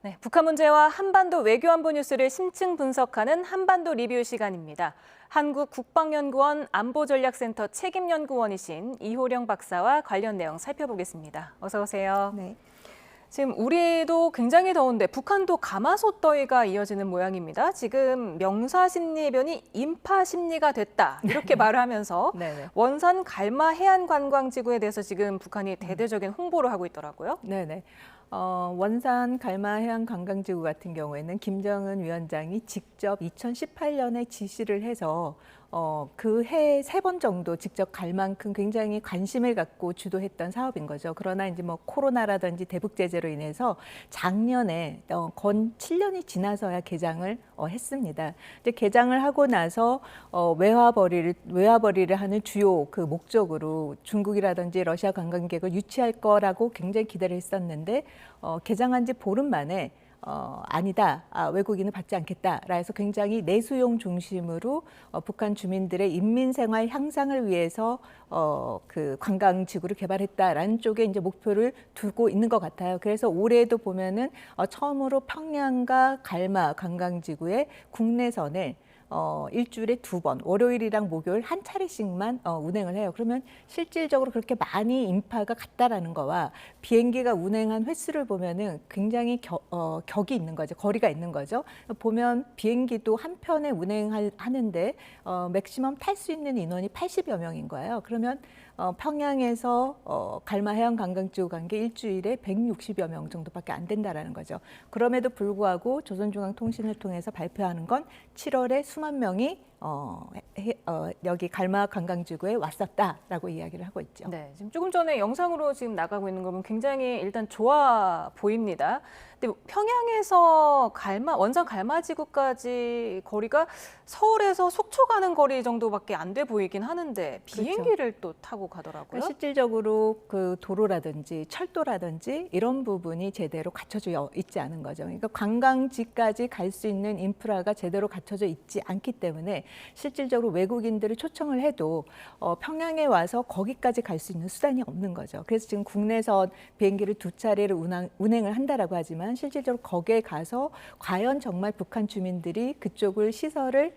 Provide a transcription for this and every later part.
네, 북한 문제와 한반도 외교안보 뉴스를 심층 분석하는 한반도 리뷰 시간입니다. 한국국방연구원 안보전략센터 책임연구원이신 이호령 박사와 관련 내용 살펴보겠습니다. 어서 오세요. 네. 지금 우리도 굉장히 더운데 북한도 가마솥 더위가 이어지는 모양입니다. 지금 명사심리변이 인파심리가 됐다 이렇게 말을 하면서 네네. 원산 갈마 해안관광지구에 대해서 지금 북한이 대대적인 홍보를 하고 있더라고요. 네네. 원산 갈마 해안 관광지구 같은 경우에는 김정은 위원장이 직접 2018년에 지시를 해서 그 해 3번 정도 직접 갈 만큼 굉장히 관심을 갖고 주도했던 사업인 거죠. 그러나 이제 뭐 코로나라든지 대북 제재로 인해서 작년에 건 7년이 지나서야 개장을 했습니다. 이제 개장을 하고 나서 외화벌이를 하는 주요 그 목적으로 중국이라든지 러시아 관광객을 유치할 거라고 굉장히 기대를 했었는데 개장한 지 보름 만에 아니다, 외국인은 받지 않겠다라 해서 굉장히 내수용 중심으로 북한 주민들의 인민생활 향상을 위해서 그 관광지구를 개발했다라는 쪽에 이제 목표를 두고 있는 것 같아요. 그래서 올해도 보면은 처음으로 평양과 갈마 관광지구의 국내선을 일주일에 2번, 월요일이랑 목요일 한 차례씩만 운행을 해요. 그러면 실질적으로 그렇게 많이 인파가 갔다라는 거와 비행기가 운행한 횟수를 보면은 굉장히 격이 있는 거죠. 거리가 있는 거죠. 보면 비행기도 한 편에 운행하는데 맥시멈 탈 수 있는 인원이 80여 명인 거예요. 그러면 평양에서 갈마 해안 관광지구 간 게 일주일에 160여 명 정도밖에 안 된다라는 거죠. 그럼에도 불구하고 조선중앙통신을 통해서 발표하는 건 7월에 수만 명이 여기 갈마 관광지구에 왔었다라고 이야기를 하고 있죠. 네, 지금 조금 전에 영상으로 지금 나가고 있는 거 보면 굉장히 일단 좋아 보입니다. 근데 평양에서 원산 갈마지구까지 거리가 서울에서 속초 가는 거리 정도밖에 안 돼 보이긴 하는데 비행기를 또 타고 가더라고요. 실질적으로 그 도로라든지 철도라든지 이런 부분이 제대로 갖춰져 있지 않은 거죠. 그러니까 관광지까지 갈 수 있는 인프라가 제대로 갖춰져 있지 않기 때문에 실질적으로 외국인들을 초청을 해도 평양에 와서 거기까지 갈 수 있는 수단이 없는 거죠. 그래서 지금 국내선 비행기를 2차례를 운행을 한다라고 하지만 실질적으로 거기에 가서 과연 정말 북한 주민들이 그쪽을 시설을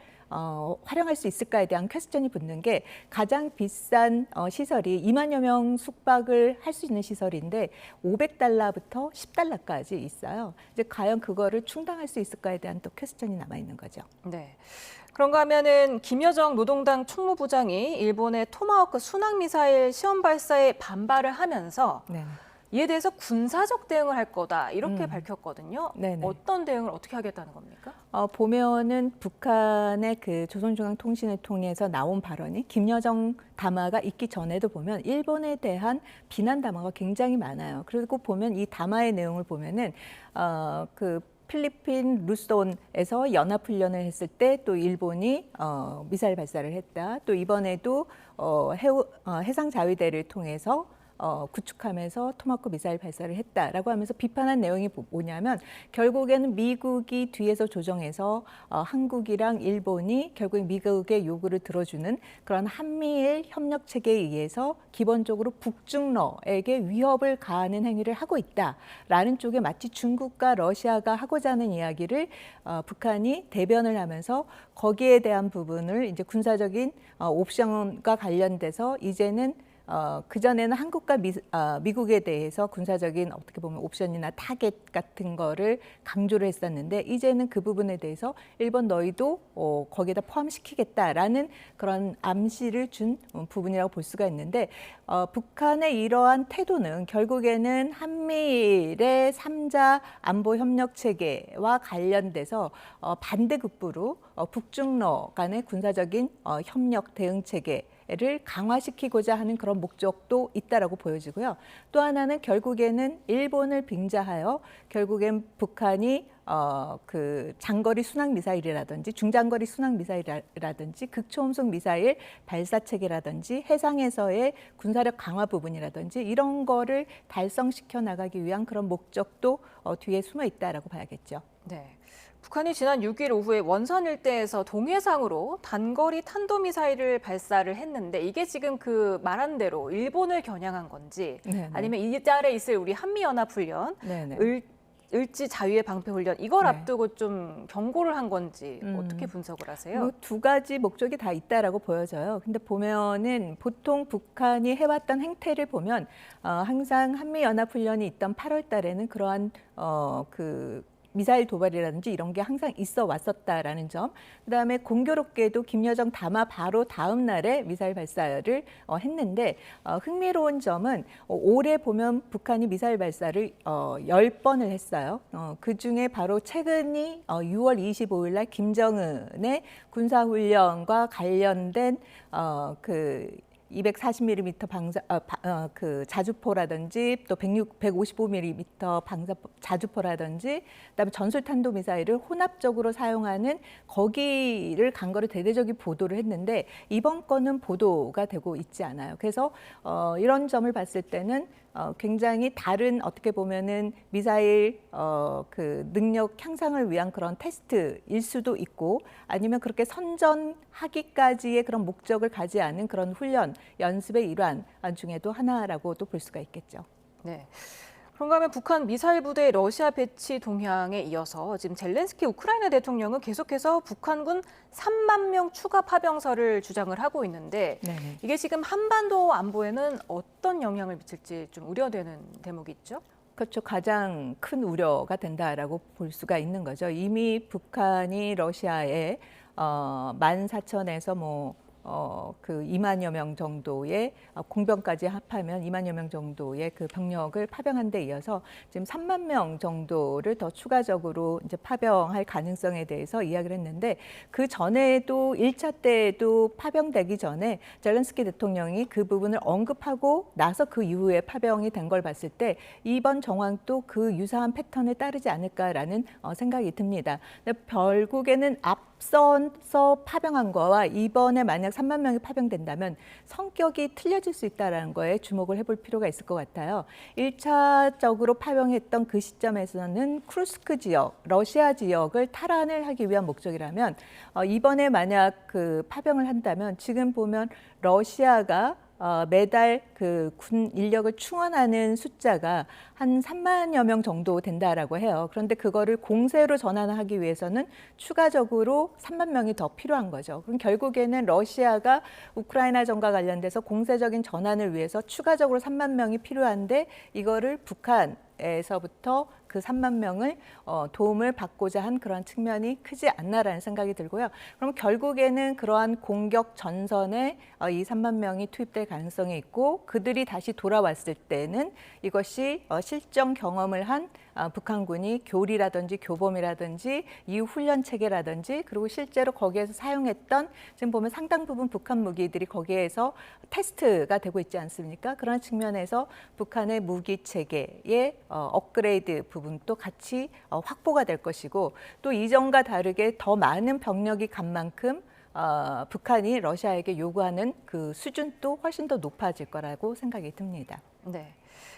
활용할 수 있을까에 대한 퀘스천이 붙는 게 가장 비싼 시설이 2만여 명 숙박을 할 수 있는 시설인데 $500부터 $10까지 있어요. 이제 과연 그거를 충당할 수 있을까에 대한 또 퀘스천이 남아 있는 거죠. 네. 그런가 하면은 김여정 노동당 총무부장이 일본의 토마호크 순항미사일 시험 발사에 반발을 하면서 네. 이에 대해서 군사적 대응을 할 거다 이렇게 밝혔거든요. 네네. 어떤 대응을 어떻게 하겠다는 겁니까? 보면은 북한의 그 조선중앙통신을 통해서 나온 발언이 김여정 담화가 있기 전에도 보면 일본에 대한 비난 담화가 굉장히 많아요. 그리고 보면 이 담화의 내용을 보면은 그 필리핀 루손에서 연합훈련을 했을 때 또 일본이 미사일 발사를 했다. 또 이번에도 해상자위대를 통해서 구축하면서 토마호크 미사일 발사를 했다라고 하면서 비판한 내용이 뭐냐면 결국에는 미국이 뒤에서 조정해서 한국이랑 일본이 결국 미국의 요구를 들어주는 그런 한미일 협력 체계에 의해서 기본적으로 북중러에게 위협을 가하는 행위를 하고 있다라는 쪽에 마치 중국과 러시아가 하고자 하는 이야기를 북한이 대변을 하면서 거기에 대한 부분을 이제 군사적인 옵션과 관련돼서 이제는 그전에는 한국과 미국에 대해서 군사적인 어떻게 보면 옵션이나 타겟 같은 거를 강조를 했었는데 이제는 그 부분에 대해서 일본 너희도 거기에다 포함시키겠다라는 그런 암시를 준 부분이라고 볼 수가 있는데 북한의 이러한 태도는 결국에는 한미일의 3자 안보 협력 체계와 관련돼서 반대급부로 북중러 간의 군사적인 협력 대응 체계 를 강화시키고자 하는 그런 목적도 있다라고 보여지고요. 또 하나는 결국에는 일본을 빙자하여 결국엔 북한이 그 장거리 순항 미사일이라든지 중장거리 순항 미사일이라든지 극초음속 미사일 발사 체계라든지 해상에서의 군사력 강화 부분이라든지 이런 거를 달성시켜 나가기 위한 그런 목적도 뒤에 숨어 있다라고 봐야겠죠. 네. 북한이 지난 6일 오후에 원산 일대에서 동해상으로 단거리 탄도미사일을 발사를 했는데 이게 지금 그 말한 대로 일본을 겨냥한 건지 네네. 아니면 이달에 있을 우리 한미연합훈련을 을지 자유의 방패 훈련 이걸 네. 앞두고 좀 경고를 한 건지 어떻게 분석을 하세요? 뭐 두 가지 목적이 다 있다라고 보여져요. 근데 보면은 보통 북한이 해왔던 행태를 보면 항상 한미 연합 훈련이 있던 8월 달에는 그러한 그 미사일 도발이라든지 이런 게 항상 있어 왔었다라는 점. 그다음에 공교롭게도 김여정 담화 바로 다음 날에 미사일 발사를 했는데 흥미로운 점은 올해 보면 북한이 미사일 발사를 10번을 했어요. 그중에 바로 최근이 6월 25일 날 김정은의 군사훈련과 관련된 그 240mm 그 자주포라든지 또 155mm 자주포라든지 그다음에 전술탄도 미사일을 혼합적으로 사용하는 거기를 간거를 대대적인 보도를 했는데 이번 건은 보도가 되고 있지 않아요. 그래서 이런 점을 봤을 때는 굉장히 다른 어떻게 보면은 미사일 그 능력 향상을 위한 그런 테스트일 수도 있고 아니면 그렇게 선전하기까지의 그런 목적을 가지 않은 그런 훈련 연습의 일환 중에도 하나라고도 볼 수가 있겠죠. 네. 그런가 하면 북한 미사일 부대 러시아 배치 동향에 이어서 지금 젤렌스키 우크라이나 대통령은 계속해서 북한군 3만 명 추가 파병설을 주장을 하고 있는데 네. 이게 지금 한반도 안보에는 어떤 영향을 미칠지 좀 우려되는 대목이 있죠? 그렇죠. 가장 큰 우려가 된다라고 볼 수가 있는 거죠. 이미 북한이 러시아에 14,000에서 그 2만여 명 정도의 공병까지 합하면 2만여 명 정도의 그 병력을 파병한 데 이어서 지금 3만 명 정도를 더 추가적으로 이제 파병할 가능성에 대해서 이야기를 했는데 그 전에도 1차 때에도 파병되기 전에 젤렌스키 대통령이 그 부분을 언급하고 나서 그 이후에 파병이 된 걸 봤을 때 이번 정황도 그 유사한 패턴에 따르지 않을까라는 생각이 듭니다. 근데 결국에는 앞서서 파병한 거와 이번에 만약 3만 명이 파병된다면 성격이 틀려질 수 있다는 거에 주목을 해볼 필요가 있을 것 같아요. 1차적으로 파병했던 그 시점에서는 쿠르스크 지역, 러시아 지역을 탈환을 하기 위한 목적이라면 이번에 만약 그 파병을 한다면 지금 보면 러시아가 매달 그 군 인력을 충원하는 숫자가 한 3만여 명 정도 된다라고 해요. 그런데 그거를 공세로 전환하기 위해서는 추가적으로 3만 명이 더 필요한 거죠. 그럼 결국에는 러시아가 우크라이나전과 관련돼서 공세적인 전환을 위해서 추가적으로 3만 명이 필요한데 이거를 북한에서부터 그 3만 명을 도움을 받고자 한 그런 측면이 크지 않나라는 생각이 들고요. 그럼 결국에는 그러한 공격 전선에 이 3만 명이 투입될 가능성이 있고 그들이 다시 돌아왔을 때는 이것이 실전 경험을 한 북한군이 교리라든지 교범이라든지 이후 훈련 체계라든지 그리고 실제로 거기에서 사용했던 지금 보면 상당 부분 북한 무기들이 거기에서 테스트가 되고 있지 않습니까? 그런 측면에서 북한의 무기 체계의 업그레이드 부분도 같이 확보가 될 것이고 또 이전과 다르게 더 많은 병력이 간 만큼 북한이 러시아에게 요구하는 그 수준도 훨씬 더 높아질 거라고 생각이 듭니다. 네.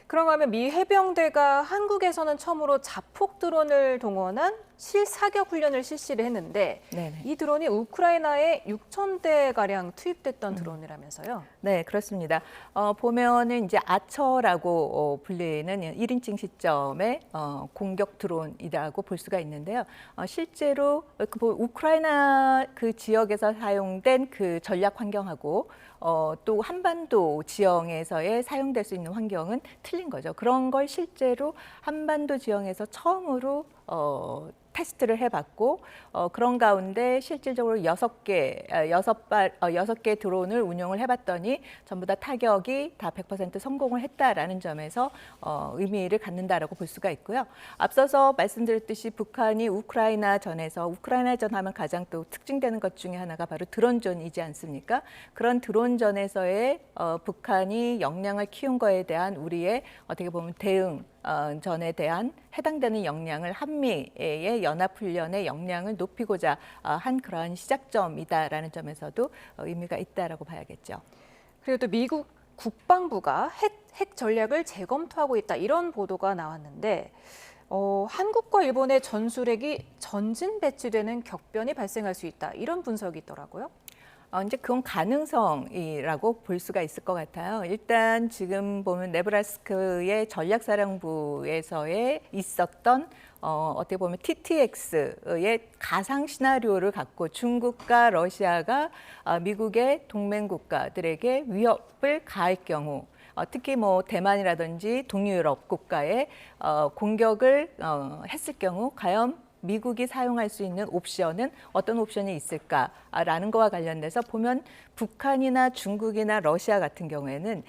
그런가 하면 미 해병대가 한국에서는 처음으로 자폭 드론을 동원한 실사격 훈련을 실시를 했는데 네네. 이 드론이 우크라이나에 6,000대가량 투입됐던 드론이라면서요? 네, 그렇습니다. 보면은 이제 아처라고 불리는 1인칭 시점의 공격 드론이라고 볼 수가 있는데요. 실제로 우크라이나 그 지역에서 사용된 그 전략 환경하고 또 한반도 지형에서의 사용될 수 있는 환경은 틀린 거죠. 그런 걸 실제로 한반도 지형에서 처음으로 테스트를 해봤고 그런 가운데 실질적으로 6개 드론을 운용을 해봤더니 전부 다 타격이 다 100% 성공을 했다라는 점에서 의미를 갖는다라고 볼 수가 있고요. 앞서서 말씀드렸듯이 북한이 우크라이나 전 하면 가장 또 특징되는 것 중에 하나가 바로 드론전이지 않습니까? 그런 드론전에서의 북한이 역량을 키운 거에 대한 우리의 어떻게 보면 대응 전에 대한 해당되는 역량을 한미의 연합훈련의 역량을 높이고자 한 그러한 시작점이다라는 점에서도 의미가 있다라고 봐야겠죠. 그리고 또 미국 국방부가 핵 전략을 재검토하고 있다 이런 보도가 나왔는데 한국과 일본의 전술핵이 전진 배치되는 격변이 발생할 수 있다 이런 분석이 있더라고요. 이제 그건 가능성이라고 볼 수가 있을 것 같아요. 일단 지금 보면 네브라스크의 전략사령부에서의 있었던 어떻게 보면 TTX의 가상 시나리오를 갖고 중국과 러시아가 미국의 동맹 국가들에게 위협을 가할 경우 특히 뭐 대만이라든지 동유럽 국가에 공격을 했을 경우 과연 미국이 사용할 수 있는 옵션은 어떤 옵션이 있을까라는 거와 관련돼서 보면 북한이나 중국이나 러시아 같은 경우에는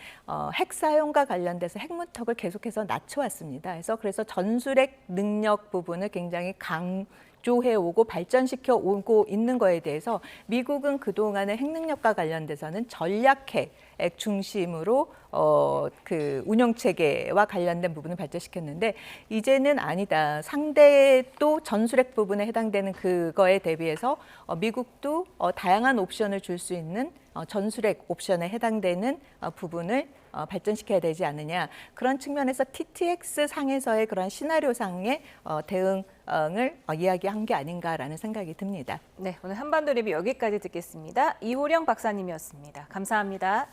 핵 사용과 관련돼서 핵 문턱을 계속해서 낮춰왔습니다. 그래서 전술핵 능력 부분을 굉장히 강조해 오고 발전시켜 오고 있는 거에 대해서 미국은 그동안의 핵 능력과 관련돼서는 전략핵 중심으로 그 운영 체계와 관련된 부분을 발전시켰는데 이제는 아니다. 상대도 전술핵 부분에 해당되는 그거에 대비해서 미국도 다양한 옵션을 줄 수 있는 전술핵 옵션에 해당되는 부분을 발전시켜야 되지 않느냐. 그런 측면에서 TTX 상에서의 그런 시나리오 상의 대응을 이야기한 게 아닌가라는 생각이 듭니다. 네, 오늘 한반도 리뷰 여기까지 듣겠습니다. 이호령 박사님이었습니다. 감사합니다.